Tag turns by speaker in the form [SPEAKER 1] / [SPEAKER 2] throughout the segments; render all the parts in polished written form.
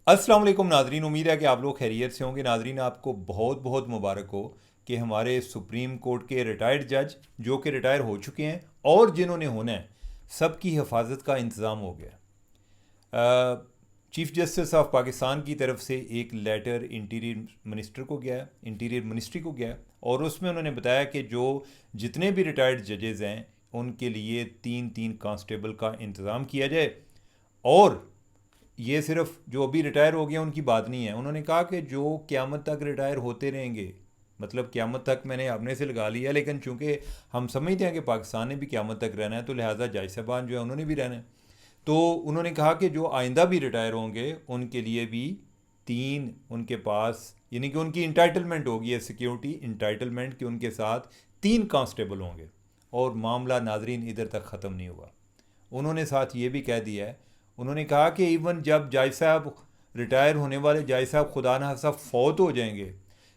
[SPEAKER 1] अस्सलाम वालेकुम नाजरीन, उम्मीद है कि आप लोग खैरियत से होंगे। नाजरीन, आपको बहुत बहुत मुबारक हो कि हमारे सुप्रीम कोर्ट के रिटायर्ड जज जो कि रिटायर हो चुके हैं और जिन्होंने होना है, सबकी हिफाजत का इंतज़ाम हो गया। चीफ जस्टिस ऑफ पाकिस्तान की तरफ से एक लेटर इंटीरियर मिनिस्ट्री को गया और उसमें उन्होंने बताया कि जो जितने भी रिटायर्ड जजेज़ हैं उनके लिए तीन तीन कांस्टेबल का इंतज़ाम किया जाए। और ये सिर्फ जो अभी रिटायर हो गया उनकी बात नहीं है, उन्होंने कहा कि जो क़यामत तक रिटायर होते रहेंगे, मतलब क़यामत तक मैंने अपने से लगा लिया, लेकिन चूंकि हम समझते हैं कि पाकिस्तान ने भी क़यामत तक रहना है तो लिहाजा जज साहबान जो है उन्होंने भी रहना है। तो उन्होंने कहा कि जो आइंदा भी रिटायर होंगे उनके लिए भी तीन उनके पास, यानी कि उनकी इंटाइटलमेंट होगी, ये सिक्योरिटी इंटाइटलमेंट कि उनके साथ तीन कांस्टेबल होंगे। और मामला नाजरीन इधर तक ख़त्म नहीं हुआ। उन्होंने साथ ये भी कह दिया है, उन्होंने कहा कि इवन जब जज साहब रिटायर होने वाले जज साहब खुदा न खास्ता फौत हो जाएंगे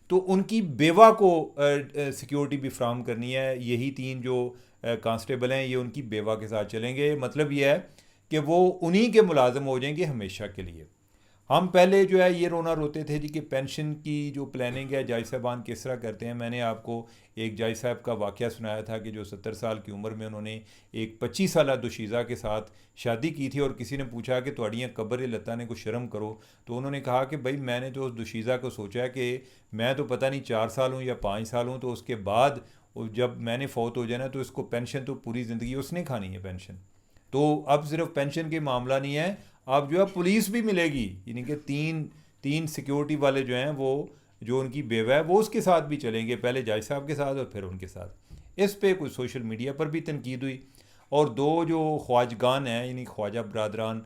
[SPEAKER 1] तो उनकी बेवा को सिक्योरिटी भी फ्राहम करनी है। यही तीन जो कांस्टेबल हैं ये उनकी बेवा के साथ चलेंगे। मतलब ये है कि वो उन्हीं के मुलाजम हो जाएंगे हमेशा के लिए। हम पहले जो है ये रोना रोते थे जी कि पेंशन की जो प्लानिंग है जज साहबान किस तरह करते हैं। मैंने आपको एक जज साहब का वाक़या सुनाया था कि जो 70 साल की उम्र में उन्होंने एक 25 साल दोशीज़ा के साथ शादी की थी और किसी ने पूछा कि तुहाड़ियाँ कब्र लत्ता ने को शर्म करो, तो उन्होंने कहा कि भाई मैंने तो उस दोशीज़ा को सोचा है कि मैं तो पता नहीं 4 साल हूँ या 5 साल हूँ, तो उसके बाद जब मैंने फ़ौत हो जाना तो इसको पेंशन तो पूरी ज़िंदगी उसने खानी है पेंशन। तो अब सिर्फ पेंशन के मामला नहीं है, अब जो है पुलिस भी मिलेगी, यानी कि तीन तीन सिक्योरिटी वाले जो हैं वो जो उनकी बेवा है वो उसके साथ भी चलेंगे, पहले जज साहब के साथ और फिर उनके साथ। इस पे कुछ सोशल मीडिया पर भी तनकीद हुई और दो जो ख्वाजगान हैं यानी ख्वाजा बरदरान,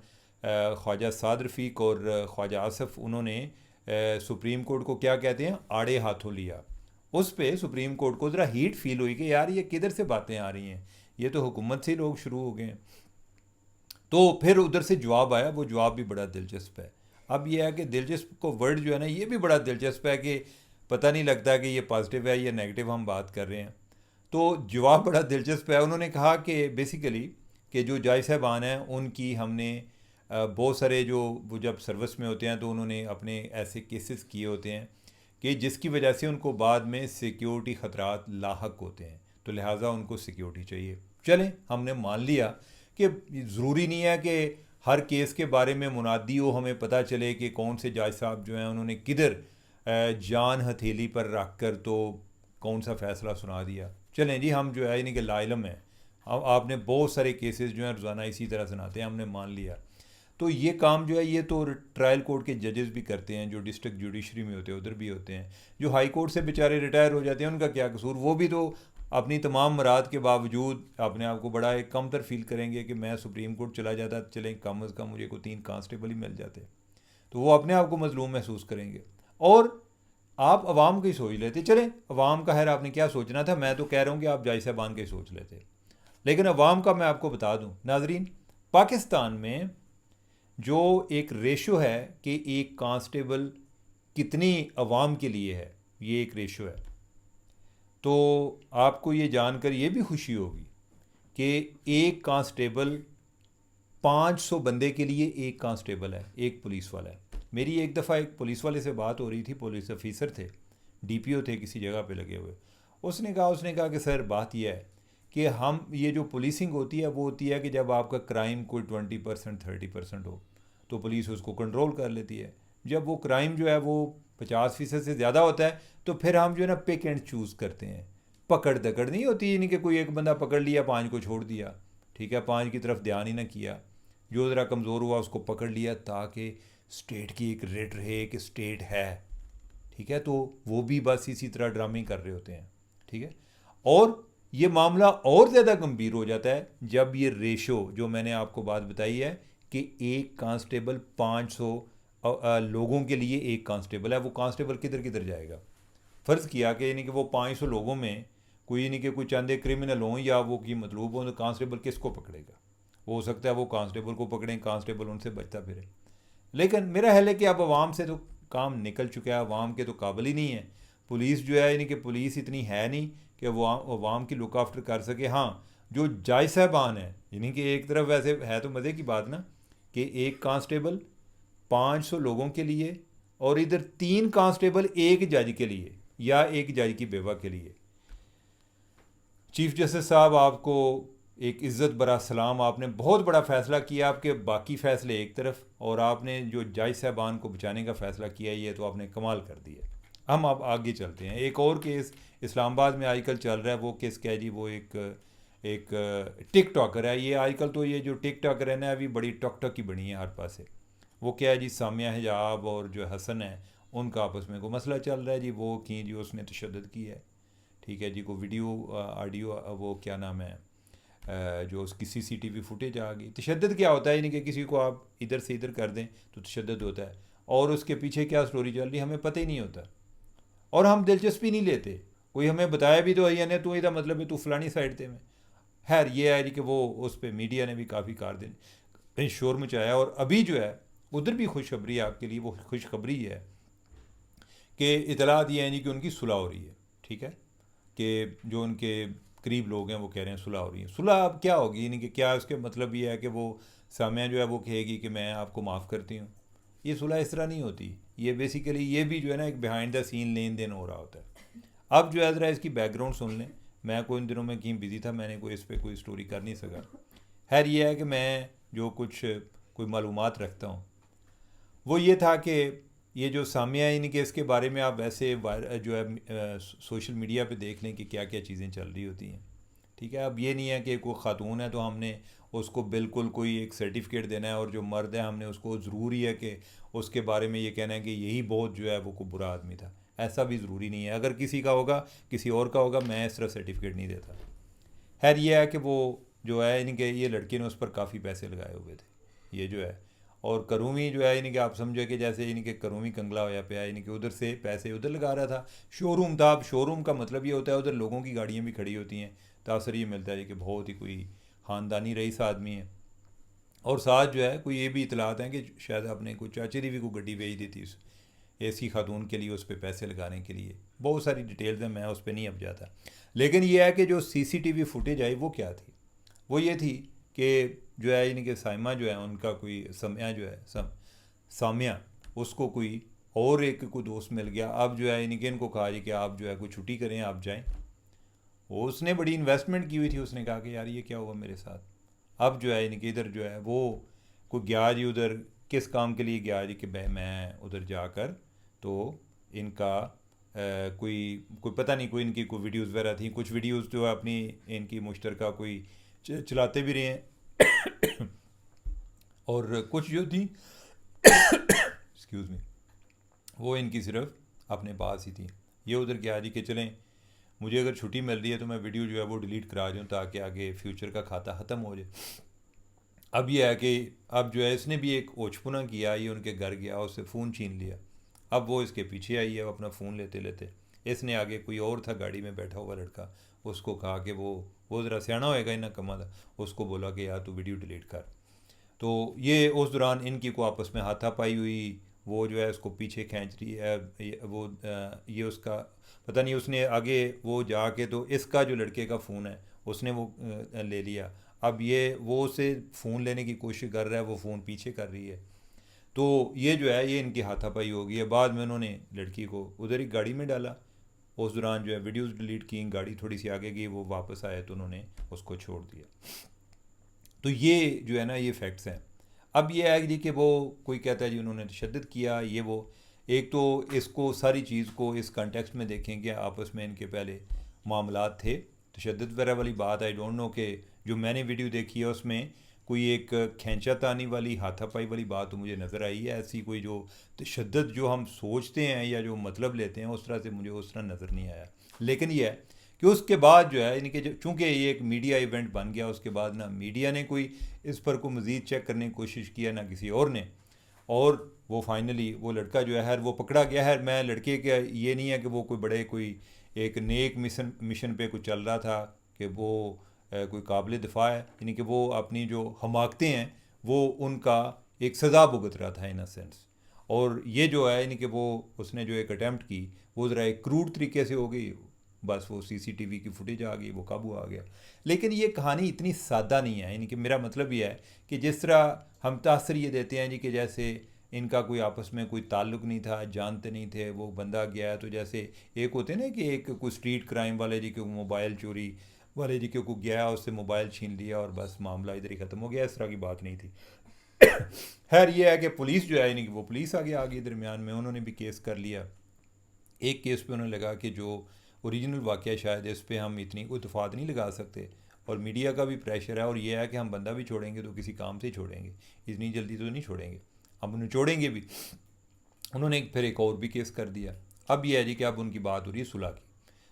[SPEAKER 1] ख्वाजा साद रफ़ीक और ख्वाजा आसफ़, उन्होंने सुप्रीम कोर्ट को क्या कहते हैं आड़े हाथों लिया। उस पर सुप्रीम कोर्ट को ज़रा हीट फील हुई कि यार ये किधर से बातें आ रही हैं, ये तो हुकूमत से ही लोग शुरू हो गए हैं। तो फिर उधर से जवाब आया, वो जवाब भी बड़ा दिलचस्प है। अब यह है कि दिलचस्प को वर्ड जो है ना ये भी बड़ा दिलचस्प है कि पता नहीं लगता कि ये पॉजिटिव है या नेगेटिव हम बात कर रहे हैं। तो जवाब बड़ा दिलचस्प है। उन्होंने कहा कि बेसिकली कि जो जज साहबान हैं उनकी हमने बहुत सारे जो वो जब सर्विस में होते हैं तो उन्होंने अपने ऐसे केसेस किए होते हैं कि जिसकी वजह से उनको बाद में सिक्योरिटी ख़तरात लाहक होते हैं, तो लिहाजा उनको सिक्योरिटी चाहिए। चलें, हमने मान लिया कि ज़रूरी नहीं है कि हर केस के बारे में मुनादी हो, हमें पता चले कि कौन से जज साहब जो हैं उन्होंने किधर जान हथेली पर रख कर तो कौन सा फ़ैसला सुना दिया। चलें जी, हम जो है यानी कि लाइलम है, अब आपने बहुत सारे केसेस जो हैं रोज़ाना इसी तरह सुनाते हैं, हमने मान लिया। तो ये काम जो है ये तो ट्रायल कोर्ट के जजेस भी करते हैं, जो डिस्ट्रिक्ट जुडिशरी में होते हैं उधर भी होते हैं। जो हाई कोर्ट से बेचारे रिटायर हो जाते हैं उनका क्या कसूर, वो भी तो अपनी तमाम मराद के बावजूद अपने आप को बड़ा एक कमतर फील करेंगे कि मैं सुप्रीम कोर्ट चला जाता, चलें कम अज़ कम मुझे को तीन कांस्टेबल ही मिल जाते, तो वो अपने आप को मजलूम महसूस करेंगे। और आप अवाम की सोच लेते, चलें अवाम का खैर आपने क्या सोचना था, मैं तो कह रहा हूँ कि आप जज साहबान की सोच लेते। लेकिन अवाम का मैं आपको बता दूँ नाजरीन, पाकिस्तान में जो एक रेशो है कि एक कांस्टेबल कितनी अवाम के लिए है, ये एक रेशो है। तो आपको ये जानकर ये भी खुशी होगी कि एक कांस्टेबल 500 बंदे के लिए एक कांस्टेबल है, एक पुलिस वाला है। मेरी एक दफ़ा एक पुलिस वाले से बात हो रही थी, पुलिस ऑफिसर थे, डीपीओ थे किसी जगह पे लगे हुए। उसने कहा कि सर बात यह है कि हम ये जो पुलिसिंग होती है वो होती है कि जब आपका क्राइम कोई 20% 30% हो तो पुलिस उसको कंट्रोल कर लेती है। जब वो क्राइम जो है वो 50% से ज़्यादा होता है तो फिर हम जो है ना पिक एंड चूज़ करते हैं, पकड़ दकड़ नहीं होती, यानी कि कोई एक बंदा पकड़ लिया 5 को छोड़ दिया, ठीक है, 5 की तरफ ध्यान ही ना किया, जो ज़रा कमज़ोर हुआ उसको पकड़ लिया ताकि स्टेट की एक रेट रहे कि स्टेट है, ठीक है। तो वो भी बस इसी तरह ड्रामे कर रहे होते हैं, ठीक है। और ये मामला और ज़्यादा गंभीर हो जाता है जब ये रेशो जो मैंने आपको बात बताई है कि एक कांस्टेबल 500 लोगों के लिए एक कांस्टेबल है, वो कांस्टेबल किधर किधर जाएगा। फ़र्ज़ किया कि यानी कि वो 500 लोगों में कोई यानी कि कोई चंद एक क्रिमिनल हों या वो की मतलूब हों, तो कांस्टेबल किसको पकड़ेगा। वो हो सकता है वो कांस्टेबल को पकड़ें, कांस्टेबल उनसे बचता फिरे। लेकिन मेरा ख्याल है कि अब आवाम से तो काम निकल चुका है, आवाम के तो काबिल ही नहीं है। पुलिस जो है यानी कि पुलिस इतनी है नहीं कि वो आवाम की लुक आफ्टर कर सके। हाँ, जो जज साहबान है यानी कि एक तरफ वैसे है तो मज़े की बात ना कि एक कांस्टेबल 500 लोगों के लिए, और इधर 3 कांस्टेबल एक जज के लिए या एक जज की बेवा के लिए। चीफ जस्टिस साहब, आपको एक इज़्ज़त बरा सलाम। आपने बहुत बड़ा फ़ैसला किया। आपके बाकी फ़ैसले एक तरफ, और आपने जो जज साहबान को बचाने का फ़ैसला किया, ये तो आपने कमाल कर दिया। हम अब आगे चलते हैं। एक और केस इस्लामाबाद में आजकल चल रहा है। वो केस क्या है जी? वो एक टिक टॉकर है। ये आजकल तो ये जो टिक टॉकर है ना, अभी बड़ी टॉक टॉक की बनी है हर पास से। वो क्या है जी? सामिया हिजाब और जो हसन है, उनका आपस में कोई मसला चल रहा है जी। वो की जी उसने तशद्दुद की है, ठीक है जी। को वीडियो ऑडियो, वो क्या नाम है, जो उसकी सीसीटीवी फुटेज आ गई। तशद्दुद क्या होता है? यानी कि किसी को आप इधर से इधर कर दें तो तशद्दुद होता है, और उसके पीछे क्या स्टोरी चल रही हमें पता ही नहीं होता, और हम दिलचस्पी नहीं लेते। कोई हमें बताया भी तो यानी तू इसका मतलब है तू फलानी साइड थे में। खैर ये है जी कि वो उस पर मीडिया ने भी काफ़ी कार दिन शोर मचाया। और अभी जो है उधर भी खुशखबरी है आपके लिए। वो खुशखबरी है कि इतलात ये है जी कि उनकी सुलह हो रही है, ठीक है। कि जो उनके करीब लोग हैं वो कह रहे हैं सुलह हो रही है। सुलह अब क्या होगी? यानी कि क्या उसके मतलब ये है कि वो सामिया जो है वो कहेगी कि मैं आपको माफ़ करती हूँ? ये सुलह इस तरह नहीं होती। ये बेसिकली ये भी जो है ना एक बिहाइंड द सीन लेन देन हो रहा होता है। अब जो है ज़रा इसकी बैकग्राउंड सुन लें। मैं कोई इन दिनों में कहीं बिज़ी था, मैंने कोई इस पर कोई स्टोरी कर नहीं सका। खैर ये है कि मैं जो कुछ कोई मालूमात रखता हूँ वो ये था कि ये जो सामिया इन केस के बारे में आप वैसे जो है सोशल मीडिया पे देख लें कि क्या क्या चीज़ें चल रही होती हैं, ठीक है। अब ये नहीं है कि कोई ख़ातून है तो हमने उसको बिल्कुल कोई एक सर्टिफिकेट देना है, और जो मर्द है हमने उसको ज़रूरी है कि उसके बारे में ये कहना है कि यही बहुत जो है वो कोई बुरा आदमी था। ऐसा भी ज़रूरी नहीं है। अगर किसी का होगा, किसी और का होगा, मैं इस तरह सर्टिफिकेट नहीं देता। खैर ये है कि वो जो है इनके ये लड़के ने उस पर काफ़ी पैसे लगाए हुए थे, ये जो है। और करूमी जो है इनके, आप समझो कि जैसे इनके करूमी कंगला होया पे इनके उधर से पैसे उधर लगा रहा था। शोरूम था। अब शोरूम का मतलब ये होता है उधर लोगों की गाड़ियाँ भी खड़ी होती हैं। तासर ये मिलता है कि बहुत ही कोई ख़ानदानी रईस आदमी है। और साथ जो है कोई ये भी इतलात हैं कि शायद आपने कोई चाचे की भी कोई गड्डी भेज दी थी उस ऐसी खातून के लिए, उस पर पैसे लगाने के लिए। बहुत सारी डिटेल्स हैं, मैं उस पर नहीं अब जाता। लेकिन यह है कि जो सीसीटीवी फुटेज आई वो क्या थी? वो ये थी कि जो है इनके साइमा जो है उनका कोई सामिया जो है सामिया, उसको कोई और एक कोई दोस्त मिल गया। अब जो है इनको कहा जी कि आप जो है कोई छुट्टी करें, आप जाएं। वो उसने बड़ी इन्वेस्टमेंट की हुई थी। उसने कहा कि यार ये क्या हुआ मेरे साथ। अब जो है इनके इधर जो है वो कोई गया जी उधर, किस काम के लिए गया जी कि मैं उधर जाकर तो इनका कोई कोई पता नहीं, कोई इनकी कोई वीडियोस वगैरह थी। कुछ वीडियोस जो है अपनी इनकी मुश्तरका कोई चलाते भी रहे हैं और कुछ जो थी एक्सक्यूज़ मी, वो इनकी सिर्फ अपने पास ही थी। ये उधर क्या जी कि चलें मुझे अगर छुट्टी मिल रही है तो मैं वीडियो जो है वो डिलीट करा दूँ ताकि आगे फ्यूचर का खाता ख़त्म हो जाए। अब यह है कि अब जो है इसने भी एक ओछपुना किया। ये उनके घर गया, उससे फ़ोन छीन लिया। अब वो इसके पीछे आई है, वो अपना फ़ोन लेते लेते। इसने आगे कोई और था गाड़ी में बैठा हुआ लड़का, उसको कहा कि वो ज़रा सियाना होएगा इन्ना कमा था, उसको बोला कि यार तू वीडियो डिलीट कर। तो ये उस दौरान इनकी को आपस में हाथापाई हुई। वो जो है उसको पीछे खींच रही है। ये उसका पता नहीं, उसने आगे वो जाके तो इसका जो लड़के का फ़ोन है उसने वो ले लिया। अब ये वो उसे फ़ोन लेने की कोशिश कर रहा है, वो फ़ोन पीछे कर रही है। तो ये जो है ये इनकी हाथापाई हो गई है। बाद में उन्होंने लड़की को उधर ही गाड़ी में डाला। उस दौरान जो है वीडियोस डिलीट की, गाड़ी थोड़ी सी आगे गई, वो वापस आए तो उन्होंने उसको छोड़ दिया। तो ये जो है ना ये फैक्ट्स हैं। अब ये है जी कि वो कोई कहता है जी उन्होंने तशद्दुद किया, ये वो। एक तो इसको सारी चीज़ को इस कॉन्टेक्स्ट में देखें कि आपस में इनके पहले मामलात थे। तशद्दुद वगैरह वाली बात आई डोंट नो कि जो मैंने वीडियो देखी है उसमें कोई एक खींचातानी वाली हाथापाई वाली बात तो मुझे नज़र आई है। ऐसी कोई जो तशद्दुद जो हम सोचते हैं या जो मतलब लेते हैं उस तरह से मुझे उस तरह नज़र नहीं आया। लेकिन यह है कि उसके बाद जो है इनके जो चूँकि ये एक मीडिया इवेंट बन गया, उसके बाद ना मीडिया ने कोई इस पर को मज़ीद चेक करने की कोशिश किया ना किसी और ने। और वो फाइनली वो लड़का जो है वो पकड़ा गया है। मैं लड़के के ये नहीं है कि वो कोई बड़े कोई एक नेक मिशन पे कुछ चल रहा था कि वो कोई काबिल दिफा है, यानी कि वो अपनी जो हमाकतें हैं वो उनका एक सज़ा भुगत रहा था इन अ सेंस। और ये जो है यानी कि वो उसने जो एक अटैम्प्ट की वो ज़रा एक क्रूड तरीके से हो गई। बस वो सीसीटीवी की फुटेज आ गई, वो काबू आ गया। लेकिन ये कहानी इतनी सादा नहीं है। यानी कि मेरा मतलब ये है कि जिस तरह हम तासर ये देते हैं जी कि जैसे इनका कोई आपस में कोई ताल्लुक़ नहीं था, जानते नहीं थे। वो बंदा गया है तो जैसे एक होते ना कि एक कोई स्ट्रीट क्राइम वाले जी के मोबाइल चोरी वाले जी के को गया, उससे मोबाइल छीन लिया और बस मामला इधर ही ख़त्म हो गया, इस तरह की बात नहीं थी। खैर ये है कि पुलिस जो है, यानी कि वो पुलिस आगे आ गई दरमियान में, उन्होंने भी केस कर लिया। एक केस पे उन्हें लगा कि जो ओरिजिनल वाक़या शायद इस पे हम इतनी कोई तफ़ात नहीं लगा सकते, और मीडिया का भी प्रेशर है, और ये है कि हम बंदा भी छोड़ेंगे तो किसी काम से ही छोड़ेंगे, इतनी जल्दी तो नहीं छोड़ेंगे, हम उन्हें छोड़ेंगे भी। उन्होंने फिर एक और भी केस कर दिया। अब ये है जी कि अब उनकी बात हो रही है सुलह की।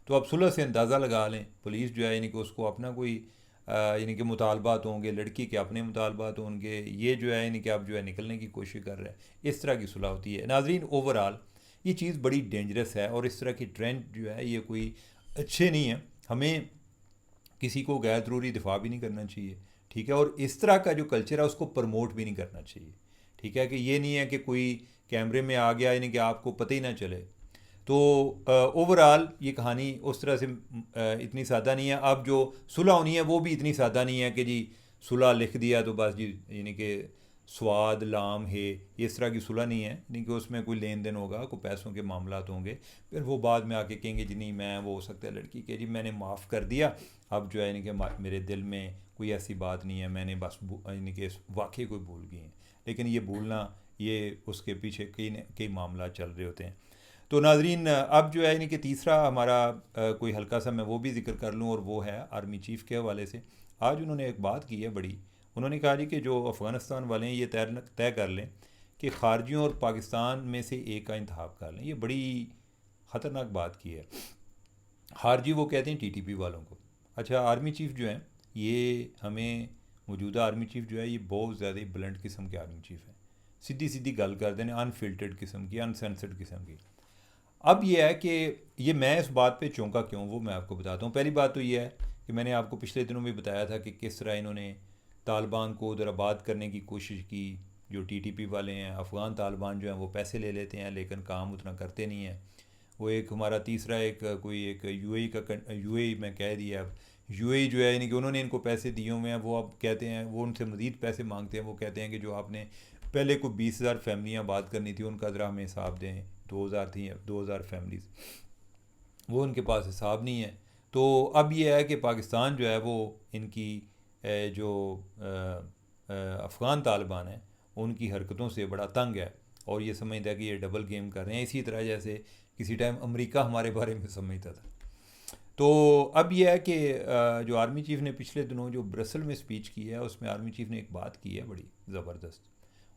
[SPEAKER 1] तो अब सुलह से अंदाज़ा लगा लें, पुलिस जो है यानी कि उसको अपना कोई यानी कि मुतालबात होंगे, लड़की के अपने मुतालबात होंगे, ये जो है यानी कि अब जो है निकलने की कोशिश कर रहे हैं, इस तरह की सुलह होती है। नाजरीन, ओवरऑल ये चीज़ बड़ी डेंजरस है, और इस तरह की ट्रेंड जो है ये कोई अच्छे नहीं है। हमें किसी को गैर ज़रूरी दिफा भी नहीं करना चाहिए, ठीक है, और इस तरह का जो कल्चर है उसको प्रमोट भी नहीं करना चाहिए, ठीक है, कि ये नहीं है कि कोई कैमरे में आ गया यानी कि आपको पता ही ना चले। तो ओवरऑल ये कहानी उस तरह से इतनी सादा नहीं है। अब जो सुलह होनी है वो भी इतनी सादा नहीं है कि जी सुलह लिख दिया तो बस जी, यानी कि स्वाद लाम है, इस तरह की सुलह नहीं है, यानी कि उसमें कोई लेन देन होगा, कोई पैसों के मामला होंगे, फिर वो बाद में आके कहेंगे जी नहीं मैं, वो हो सकता है लड़की के जी मैंने माफ़ कर दिया, अब जो है यानी कि मेरे दिल में कोई ऐसी बात नहीं है, मैंने बस यानी कि वाकई कोई भूल गई हैं। लेकिन ये भूलना, ये उसके पीछे कई मामला चल रहे होते हैं। तो नाजरीन, अब जो है यानी कि तीसरा हमारा कोई हल्का सा मैं वो भी जिक्र कर लूँ, और वो है आर्मी चीफ़ के हवाले से। आज उन्होंने एक बात की है बड़ी, उन्होंने कहा जी कि जो अफ़गानिस्तान वाले हैं ये तय कर लें कि ख़ारजियों और पाकिस्तान में से एक का इंतखाब कर लें। ये बड़ी ख़तरनाक बात की है। खारजी वो कहते हैं टीटीपी वालों को। अच्छा, आर्मी चीफ़ जो हैं ये हमें, मौजूदा आर्मी चीफ़ जो है ये बहुत ज़्यादा ही ब्लंट किस्म के आर्मी चीफ़ है, सीधी सीधी गल कर देने, अनफिल्टर्ड किस्म की, अनसेंसर्ड किस्म की। अब ये है कि ये मैं इस बात पे चौंका क्यों, वो मैं आपको बताता हूँ। पहली बात तो ये है कि मैंने आपको पिछले दिनों में बताया था कि किस तरह इन्होंने तालिबान को उधर आबाद करने की कोशिश की। जो टीटीपी वाले हैं, अफ़गान तालिबान जो हैं, वो पैसे ले लेते हैं लेकिन काम उतना करते नहीं हैं। वो एक हमारा तीसरा एक कोई एक यूएई का, यूएई में कह दिया, अब यूएई जो है यानी कि उन्होंने इनको पैसे दिए हुए हैं, वो अब कहते हैं, वो उनसे मज़ीद पैसे मांगते हैं। वो कहते हैं कि जो आपने पहले को 20,000 फैमिलियाँ बात करनी थी उनका ज़रा हमें हिसाब दें, 2,000 थी, 2,000 फैमिलीज़, वो उनके पास हिसाब नहीं है। तो अब ये है कि पाकिस्तान जो है वो इनकी जो अफ़गान तालिबान है उनकी हरकतों से बड़ा तंग है, और ये समझता है कि ये डबल गेम कर रहे हैं, इसी तरह जैसे किसी टाइम अमेरिका हमारे बारे में समझता था। तो अब यह है कि जो आर्मी चीफ़ ने पिछले दिनों जो ब्रसल में स्पीच की है, उसमें आर्मी चीफ़ ने एक बात की है बड़ी ज़बरदस्त।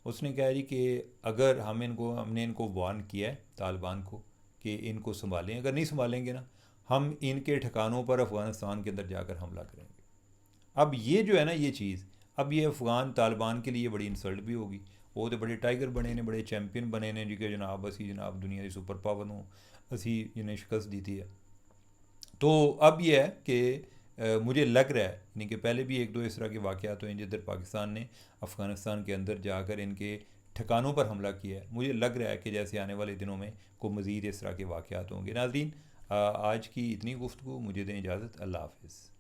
[SPEAKER 1] उसने कहा जी कि अगर हमने इनको वार्न किया है तालिबान को कि इनको संभालें, अगर नहीं संभालेंगे ना, हम इनके ठिकानों पर अफ़गानिस्तान के अंदर जाकर हमला करेंगे। अब ये जो है ना ये चीज़, अब ये अफ़गान तालिबान के लिए बड़ी इंसल्ट भी होगी। वो तो बड़े टाइगर बने ने, बड़े चैंपियन बने ने जी कि जनाब असी जनाब दुनिया की सुपर पावर नूं असी जिन्हें शिकस्त दी थी है। तो अब ये है कि मुझे लग रहा है, यानी कि पहले भी एक दो इस तरह के वाक़यात हुए हैं जिधर पाकिस्तान ने अफ़गानिस्तान के अंदर जाकर इनके ठिकानों पर हमला किया है। मुझे लग रहा है कि जैसे आने वाले दिनों में को मज़ीद इस तरह के वाक़यात होंगे। नाज़रीन, आज की इतनी गुफ्तगू, मुझे दें इजाज़त। अल्लाह हाफ़िज़।